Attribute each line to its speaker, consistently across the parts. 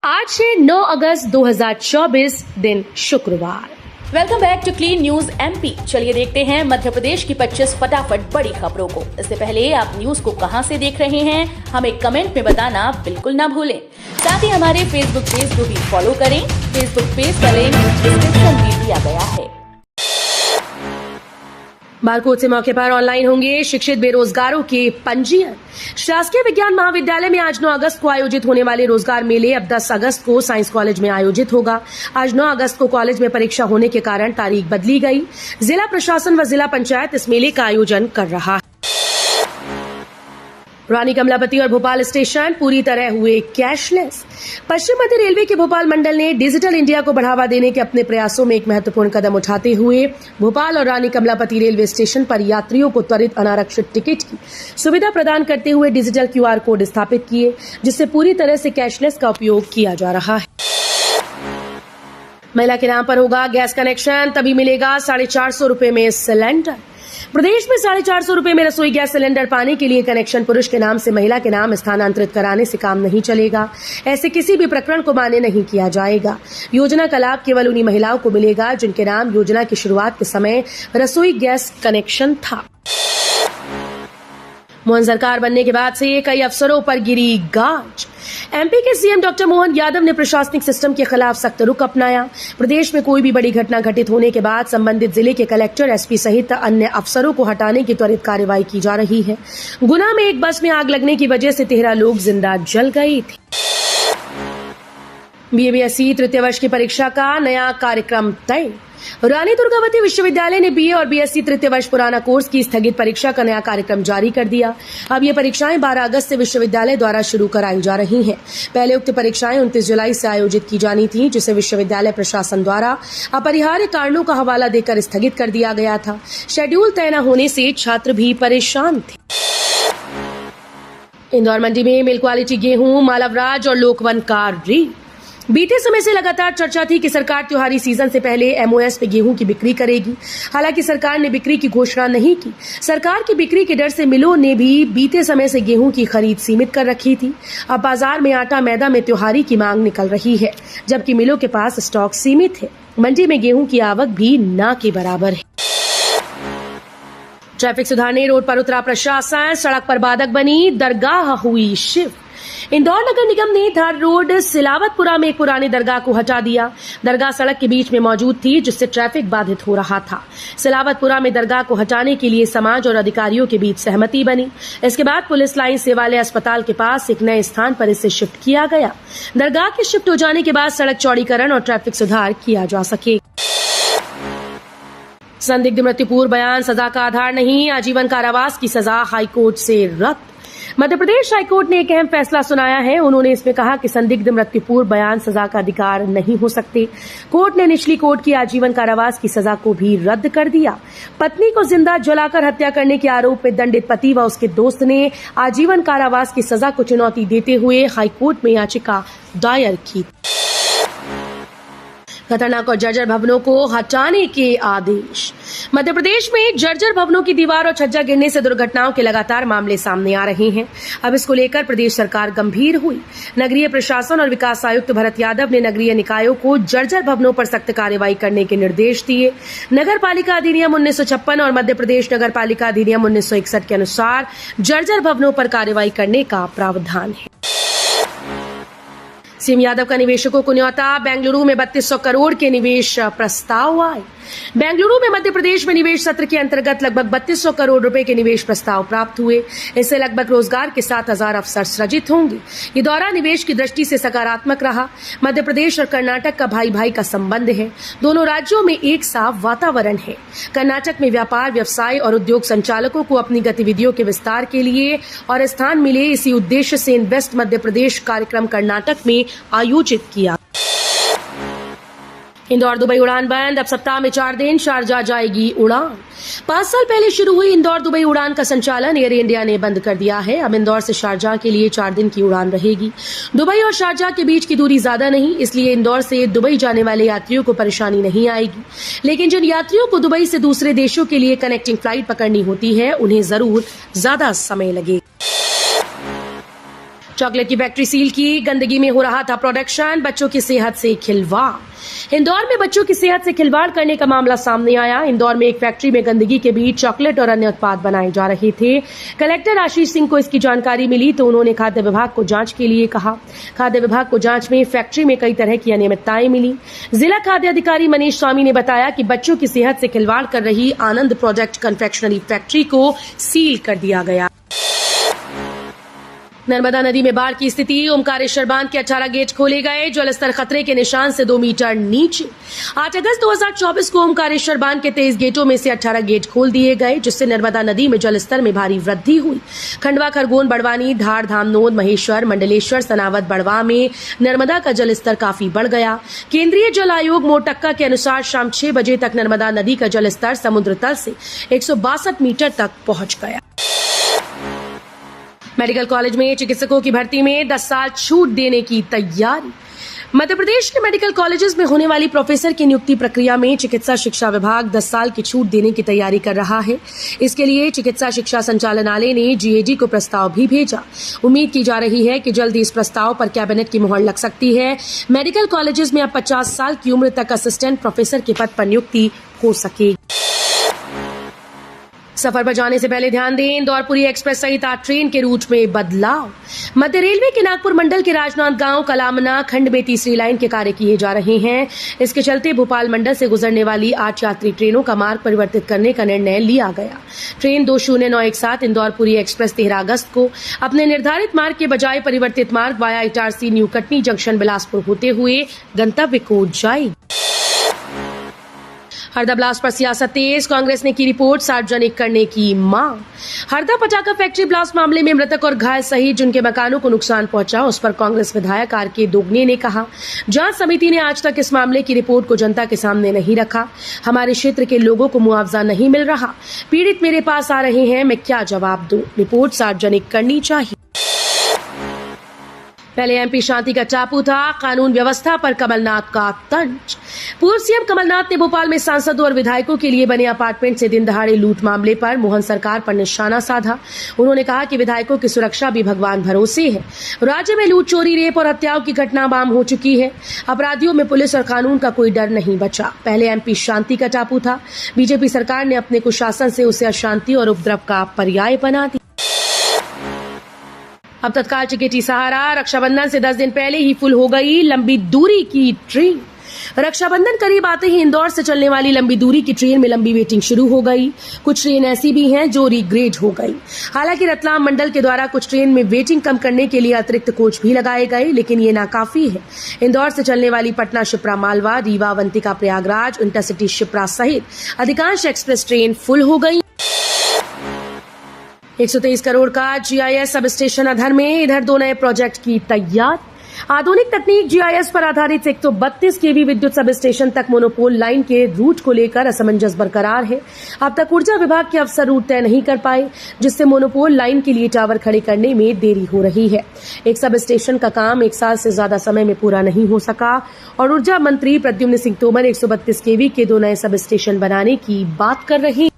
Speaker 1: आज है 9 अगस्त 2024 दिन शुक्रवार।
Speaker 2: Welcome back to clean news MP. चलिए देखते हैं मध्य प्रदेश की 25 फटाफट बड़ी खबरों को। इससे पहले आप न्यूज को कहां से देख रहे हैं हमें कमेंट में बताना बिल्कुल ना भूलें। साथ ही हमारे फेसबुक पेज को भी फॉलो करें। फेसबुक पेज का लिंक डिस्क्रिप्शन में दिया गया है।
Speaker 1: बारकोड से मौके पर ऑनलाइन होंगे शिक्षित बेरोजगारों के पंजीयन। शासकीय विज्ञान महाविद्यालय में आज 9 अगस्त को आयोजित होने वाले रोजगार मेले अब 10 अगस्त को साइंस कॉलेज में आयोजित होगा। आज 9 अगस्त को कॉलेज में परीक्षा होने के कारण तारीख बदली गई। जिला प्रशासन व जिला पंचायत इस मेले का आयोजन कर रहा है। रानी कमलापति और भोपाल स्टेशन पूरी तरह हुए कैशलेस। पश्चिम मध्य रेलवे के भोपाल मंडल ने डिजिटल इंडिया को बढ़ावा देने के अपने प्रयासों में एक महत्वपूर्ण कदम उठाते हुए भोपाल और रानी कमलापति रेलवे स्टेशन पर यात्रियों को त्वरित अनारक्षित टिकट की सुविधा प्रदान करते हुए डिजिटल QR कोड स्थापित किए, जिससे पूरी तरह से कैशलेस का उपयोग किया जा रहा है। महिला के नाम पर होगा गैस कनेक्शन, तभी मिलेगा 450 रुपए में सिलेंडर। प्रदेश में 450 रुपए में रसोई गैस सिलेंडर पाने के लिए कनेक्शन पुरुष के नाम से महिला के नाम स्थानांतरित कराने से काम नहीं चलेगा। ऐसे किसी भी प्रकरण को मान्य नहीं किया जाएगा। योजना का लाभ केवल उन्हीं महिलाओं को मिलेगा जिनके नाम योजना की शुरुआत के समय रसोई गैस कनेक्शन था। मोहन सरकार बनने के बाद से कई अफसरों पर गिरी गाज। एमपी के सीएम डॉक्टर मोहन यादव ने प्रशासनिक सिस्टम के खिलाफ सख्त रुख अपनाया। प्रदेश में कोई भी बड़ी घटना घटित होने के बाद संबंधित जिले के कलेक्टर, एसपी सहित अन्य अफसरों को हटाने की त्वरित कार्रवाई की जा रही है। गुना में एक बस में आग लगने की वजह से 13 लोग जिंदा जल गए थे। BA-BSc तृतीय वर्ष की परीक्षा का नया कार्यक्रम तय। रानी दुर्गावती विश्वविद्यालय ने BA और BSc तृतीय वर्ष पुराना कोर्स की स्थगित परीक्षा का नया कार्यक्रम जारी कर दिया। अब ये परीक्षाएं 12 अगस्त से विश्वविद्यालय द्वारा शुरू कराई जा रही हैं। पहले उक्त परीक्षाएं 29 जुलाई से आयोजित की जानी थी, जिसे विश्वविद्यालय प्रशासन द्वारा अपरिहार्य कारणों का हवाला देकर स्थगित कर दिया गया था। शेड्यूल तय न होने से छात्र भी परेशान थे। इंदौर मंडी में मिल्क क्वालिटी गेहूं, मालवराज और लोकवन का रेट। बीते समय से लगातार चर्चा थी कि सरकार त्योहारी सीजन से पहले MOS पे गेहूं की बिक्री करेगी। हालांकि सरकार ने बिक्री की घोषणा नहीं की। सरकार की बिक्री के डर से मिलों ने भी बीते समय से गेहूं की खरीद सीमित कर रखी थी। अब बाजार में आटा मैदा में त्योहारी की मांग निकल रही है, जबकि मिलों के पास स्टॉक सीमित है। मंडी में गेहूं की आवक भी ना के बराबर है। ट्रैफिक सुधारने रोड पर उतरा प्रशासन, सड़क पर बाधक बनी दरगाह हुई शिफ्ट। इंदौर नगर निगम ने धार रोड सिलावतपुरा में एक पुरानी दरगाह को हटा दिया। दरगाह सड़क के बीच में मौजूद थी, जिससे ट्रैफिक बाधित हो रहा था। सिलावतपुरा में दरगाह को हटाने के लिए समाज और अधिकारियों के बीच सहमति बनी। इसके बाद पुलिस लाइन सेवालय अस्पताल के पास एक नए स्थान पर इसे शिफ्ट किया गया। दरगाह के शिफ्ट हो जाने के बाद सड़क चौड़ीकरण और ट्रैफिक सुधार किया जा सके। संदिग्ध मृत्यु पूर्व बयान सजा का आधार नहीं, आजीवन कारावास की सजा हाईकोर्ट से रद्द। मध्य प्रदेश हाईकोर्ट ने एक अहम फैसला सुनाया है। उन्होंने इसमें कहा कि संदिग्ध मृत्यु पूर्व बयान सजा का अधिकार नहीं हो सकते। कोर्ट ने निचली कोर्ट की आजीवन कारावास की सजा को भी रद्द कर दिया। पत्नी को जिंदा जलाकर हत्या करने के आरोप में दंडित पति व उसके दोस्त ने आजीवन कारावास की सजा को चुनौती देते हुए हाईकोर्ट में याचिका दायर की। खतरनाक और जर्जर भवनों को हटाने के आदेश। मध्य प्रदेश में जर्जर भवनों की दीवार और छज्जा गिरने से दुर्घटनाओं के लगातार मामले सामने आ रहे हैं। अब इसको लेकर प्रदेश सरकार गंभीर हुई। नगरीय प्रशासन और विकास आयुक्त भरत यादव ने नगरीय निकायों को जर्जर भवनों पर सख्त कार्रवाई करने के निर्देश दिए। नगर पालिका अधिनियम 1956 और मध्य प्रदेश नगर पालिका अधिनियम 1961 के अनुसार जर्जर भवनों पर कार्रवाई करने का प्रावधान है। सीएम यादव का निवेशकों को न्योता। बेंगलुरु में 3200 करोड़ के निवेश प्रस्ताव आए। बेंगलुरु में मध्य प्रदेश में निवेश सत्र के अंतर्गत लगभग 3200 करोड़ रुपए के निवेश प्रस्ताव प्राप्त हुए। इससे लगभग रोजगार के 7000 अवसर सृजित होंगे। ये दौरा निवेश की दृष्टि से सकारात्मक रहा। मध्य प्रदेश और कर्नाटक का भाई भाई का संबंध है। दोनों राज्यों में एक सा वातावरण है। कर्नाटक में व्यापार, व्यवसाय और उद्योग संचालकों को अपनी गतिविधियों के विस्तार के लिए और स्थान मिले, इसी उद्देश्य से इन्वेस्ट मध्य प्रदेश कार्यक्रम कर्नाटक में आयोजित किया। इंदौर दुबई उड़ान बंद। अब सप्ताह में 4 दिन शारजाह जाएगी उड़ान। 5 साल पहले शुरू हुई इंदौर दुबई उड़ान का संचालन एयर इंडिया ने बंद कर दिया है। अब इंदौर से शारजाह के लिए 4 दिन की उड़ान रहेगी। दुबई और शारजाह के बीच की दूरी ज्यादा नहीं, इसलिए इंदौर से दुबई जाने वाले यात्रियों को परेशानी नहीं आएगी। लेकिन जिन यात्रियों को दुबई से दूसरे देशों के लिए कनेक्टिंग फ्लाइट पकड़नी होती है, उन्हें जरूर ज्यादा समय लगेगा। चॉकलेट की फैक्ट्री सील की, गंदगी में हो रहा था प्रोडक्शन, बच्चों की सेहत से खिलवाड़। इंदौर में बच्चों की सेहत से खिलवाड़ करने का मामला सामने आया। इंदौर में एक फैक्ट्री में गंदगी के बीच चॉकलेट और अन्य उत्पाद बनाए जा रहे थे। कलेक्टर आशीष सिंह को इसकी जानकारी मिली तो उन्होंने खाद्य विभाग को जांच के लिए कहा। खाद्य विभाग को जांच में फैक्ट्री में कई तरह की अनियमितताएं मिली। जिला खाद्य अधिकारी मनीष स्वामी ने बताया कि बच्चों की सेहत से खिलवाड़ कर रही आनंद प्रोडक्ट कन्फेक्शनरी फैक्ट्री को सील कर दिया गया। नर्मदा नदी में बाढ़ की स्थिति, ओमकारेश्वर बांध के 18 गेट खोले गए, जलस्तर खतरे के निशान से 2 मीटर नीचे। 8 अगस्त 2024 को ओमकारेश्वर बांध के 23 गेटों में से 18 गेट खोल दिए गए, जिससे नर्मदा नदी में जलस्तर में भारी वृद्धि हुई। खंडवा, खरगोन, बड़वानी, धार, धामनोद, महेश्वर, मंडलेश्वर, सनावद, बड़वा में नर्मदा का जलस्तर काफी बढ़ गया। केंद्रीय जल आयोग मोटक्का के अनुसार शाम 6 बजे तक नर्मदा नदी का जलस्तर समुद्र तल से 162 मीटर तक पहुंच गया। मेडिकल कॉलेज में चिकित्सकों की भर्ती में 10 साल छूट देने की तैयारी। मध्य प्रदेश के मेडिकल कॉलेजेस में होने वाली प्रोफेसर की नियुक्ति प्रक्रिया में चिकित्सा शिक्षा विभाग 10 साल की छूट देने की तैयारी कर रहा है। इसके लिए चिकित्सा शिक्षा संचालनालय ने जीएडी को प्रस्ताव भी भेजा। उम्मीद की जा रही है कि जल्द ही इस प्रस्ताव पर कैबिनेट की मुहर लग सकती है। मेडिकल कॉलेजेस में अब 50 साल की उम्र तक असिस्टेंट प्रोफेसर के पद पर नियुक्ति हो सकेगी। सफर पर जाने से पहले ध्यान दें, इंदौर पुरी एक्सप्रेस सहित 8 ट्रेन के रूट में बदलाव। मध्य रेलवे के नागपुर मंडल के राजनांद गांव कलामना खंड में तीसरी लाइन के कार्य किए जा रहे हैं। इसके चलते भोपाल मंडल से गुजरने वाली 8 यात्री ट्रेनों का मार्ग परिवर्तित करने का निर्णय लिया गया। ट्रेन 20917 इंदौर पुरी एक्सप्रेस 13 अगस्त को अपने निर्धारित मार्ग के बजाय परिवर्तित मार्ग via Itarsi new Katni junction Bilaspur होते हुए गंतव्य को जाएगी। हरदा ब्लास्ट पर सियासत तेज, कांग्रेस ने की रिपोर्ट सार्वजनिक करने की मांग। हरदा पटाखा फैक्ट्री ब्लास्ट मामले में मृतक और घायल सहित जिनके मकानों को नुकसान पहुंचा, उस पर कांग्रेस विधायक आर.के. दोगने ने कहा, जांच समिति ने आज तक इस मामले की रिपोर्ट को जनता के सामने नहीं रखा। हमारे क्षेत्र के लोगों को मुआवजा नहीं मिल रहा। पीड़ित मेरे पास आ रहे हैं, मैं क्या जवाब दूं? रिपोर्ट सार्वजनिक करनी चाहिए। पहले एमपी शांति का टापू था, कानून व्यवस्था पर कमलनाथ का तंज। पूर्व सीएम कमलनाथ ने भोपाल में सांसदों और विधायकों के लिए बने अपार्टमेंट से दिन दहाड़े लूट मामले पर मोहन सरकार पर निशाना साधा। उन्होंने कहा कि विधायकों की सुरक्षा भी भगवान भरोसे है। राज्य में लूट, चोरी, रेप और हत्याओं की घटना आम हो चुकी है। अपराधियों में पुलिस और कानून का कोई डर नहीं बचा। पहले एमपी शांति का टापू था। बीजेपी सरकार ने अपने कुशासन से उसे अशांति और उपद्रव का पर्याय बना दिया। अब तत्काल टिकट सहारा, रक्षाबंधन से 10 दिन पहले ही फुल हो गई लंबी दूरी की ट्रेन। रक्षाबंधन करीब आते ही इंदौर से चलने वाली लंबी दूरी की ट्रेन में लंबी वेटिंग शुरू हो गई। कुछ ट्रेन ऐसी भी हैं जो रीग्रेड हो गई। हालांकि रतलाम मंडल के द्वारा कुछ ट्रेन में वेटिंग कम करने के लिए अतिरिक्त कोच भी लगाए गए, लेकिन ये नाकाफी है। इंदौर से चलने वाली पटना, शिप्रा, मालवा, रीवा, अवंतिका, प्रयागराज, इंटरसिटी शिप्रा सहित अधिकांश एक्सप्रेस ट्रेन फुल हो गई। 123 करोड़ का जीआईएस सब स्टेशन अधर में, इधर 2 नए प्रोजेक्ट की तैयारी। आधुनिक तकनीक जीआईएस पर आधारित 132 केवी विद्युत सब स्टेशन तक मोनोपोल लाइन के रूट को लेकर असमंजस बरकरार है। अब तक ऊर्जा विभाग के अफसर रूट तय नहीं कर पाए, जिससे मोनोपोल लाइन के लिए टावर खड़े करने में देरी हो रही है। एक सब स्टेशन का काम 1 साल से ज्यादा समय में पूरा नहीं हो सका और ऊर्जा मंत्री प्रद्युम्न सिंह तोमर 132 केवी के 2 नए सब स्टेशन बनाने की बात कर रही।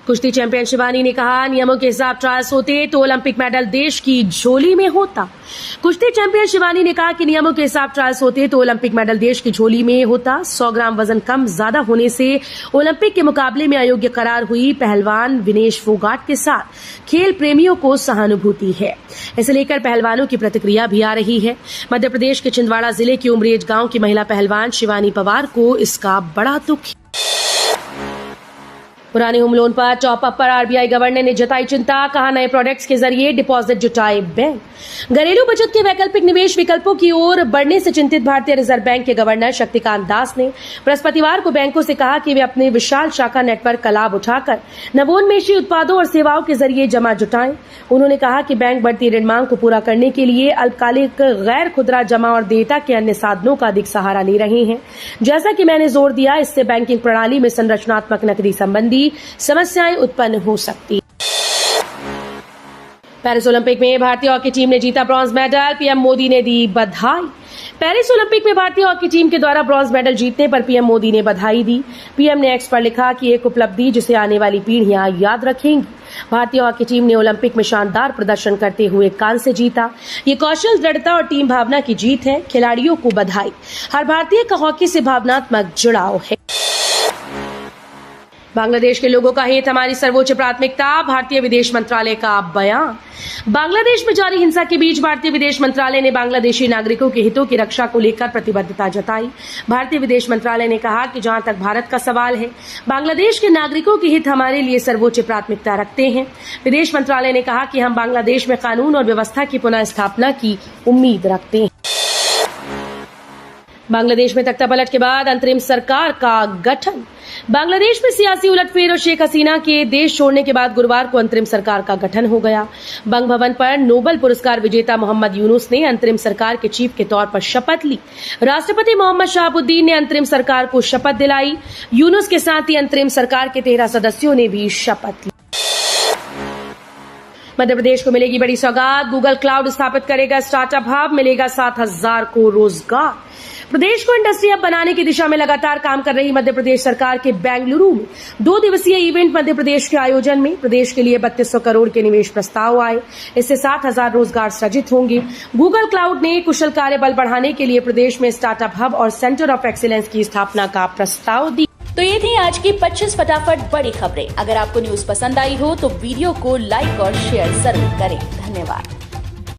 Speaker 1: कुश्ती चैंपियन शिवानी ने कहा, नियमों के हिसाब ट्रायल्स होते तो ओलंपिक मेडल देश की झोली में होता। कुश्ती चैंपियन शिवानी ने कहा कि नियमों के हिसाब ट्रायल्स होते तो ओलंपिक मेडल देश की झोली में होता। 100 ग्राम वजन कम ज्यादा होने से ओलंपिक के मुकाबले में अयोग्य करार हुई पहलवान विनेश फोगाट के साथ खेल प्रेमियों को सहानुभूति है। इसे लेकर पहलवानों की प्रतिक्रिया भी आ रही है। मध्य प्रदेश के छिंदवाड़ा जिले के उमरेज गांव की महिला पहलवान शिवानी पवार को इसका बड़ा दुख है। पुराने होम लोन पर टॉप अप पर आरबीआई गवर्नर ने जताई चिंता, कहा नए प्रोडक्ट्स के जरिए डिपॉजिट जुटाए बैंक। घरेलू बचत के वैकल्पिक निवेश विकल्पों की ओर बढ़ने से चिंतित भारतीय रिजर्व बैंक के गवर्नर शक्तिकांत दास ने बृहस्पतिवार को बैंकों से कहा कि वे अपने विशाल शाखा नेटवर्क का लाभ उठाकर नवोन्मेषी उत्पादों और सेवाओं के जरिए जमा जुटाएं। उन्होंने कहा कि बैंक बढ़ती ऋण मांग को पूरा करने के लिए अल्पकालिक गैर खुदरा जमा और देयता के अन्य साधनों का अधिक सहारा ले रहे हैं। जैसा कि मैंने जोर दिया, इससे बैंकिंग प्रणाली में संरचनात्मक नकदी संबंधी समस्याएं उत्पन्न हो सकती। पेरिस ओलंपिक में भारतीय हॉकी टीम ने जीता ब्रॉन्ज मेडल, पीएम मोदी ने दी बधाई। पेरिस ओलंपिक में भारतीय हॉकी टीम के द्वारा ब्रॉन्ज मेडल जीतने पर पीएम मोदी ने बधाई दी। पीएम ने एक्स पर लिखा कि एक उपलब्धि जिसे आने वाली पीढ़ियां याद रखेंगी। भारतीय हॉकी टीम ने ओलंपिक में शानदार प्रदर्शन करते हुए कांस्य जीता। ये कौशल, दृढ़ता और टीम भावना की जीत है। खिलाड़ियों को बधाई। हर भारतीय का हॉकी से भावनात्मक जुड़ाव है। बांग्लादेश के लोगों का हित हमारी सर्वोच्च प्राथमिकता, भारतीय विदेश मंत्रालय का बयान। बांग्लादेश में जारी हिंसा के बीच भारतीय विदेश मंत्रालय ने बांग्लादेशी नागरिकों के हितों की रक्षा को लेकर प्रतिबद्धता जताई। भारतीय विदेश मंत्रालय ने कहा कि जहां तक भारत का सवाल है, बांग्लादेश के नागरिकों के हित हमारे लिए सर्वोच्च प्राथमिकता रखते हैं। विदेश मंत्रालय ने कहा कि हम बांग्लादेश में कानून और व्यवस्था की पुनः स्थापना की उम्मीद रखते हैं। बांग्लादेश में तख्तापलट के बाद अंतरिम सरकार का गठन। बांग्लादेश में सियासी उलटफेर और शेख हसीना के देश छोड़ने के बाद गुरुवार को अंतरिम सरकार का गठन हो गया। बंग भवन पर नोबेल पुरस्कार विजेता मोहम्मद यूनुस ने अंतरिम सरकार के चीफ के तौर पर शपथ ली। राष्ट्रपति मोहम्मद शहाबुद्दीन ने अंतरिम सरकार को शपथ दिलाई। यूनुस के साथ ही अंतरिम सरकार के 13 सदस्यों ने भी शपथ ली। मध्य प्रदेश को मिलेगी बड़ी सौगात, गूगल क्लाउड स्थापित करेगा स्टार्टअप हब, मिलेगा 7,000 को रोजगार। प्रदेश को इंडस्ट्री हब बनाने की दिशा में लगातार काम कर रही मध्य प्रदेश सरकार के बेंगलुरु में 2 दिवसीय इवेंट मध्य प्रदेश के आयोजन में प्रदेश के लिए 3200 करोड़ के निवेश प्रस्ताव आए। इससे 7,000 रोजगार सृजित होंगे। गूगल क्लाउड ने कुशल कार्य बल बढ़ाने के लिए प्रदेश में स्टार्टअप हब और सेंटर ऑफ एक्सीलेंस की स्थापना का प्रस्ताव दिया।
Speaker 2: तो ये थी आज की 25 फटाफट बड़ी खबरें। अगर आपको न्यूज पसंद आई हो तो वीडियो को लाइक और शेयर जरूर करें। धन्यवाद।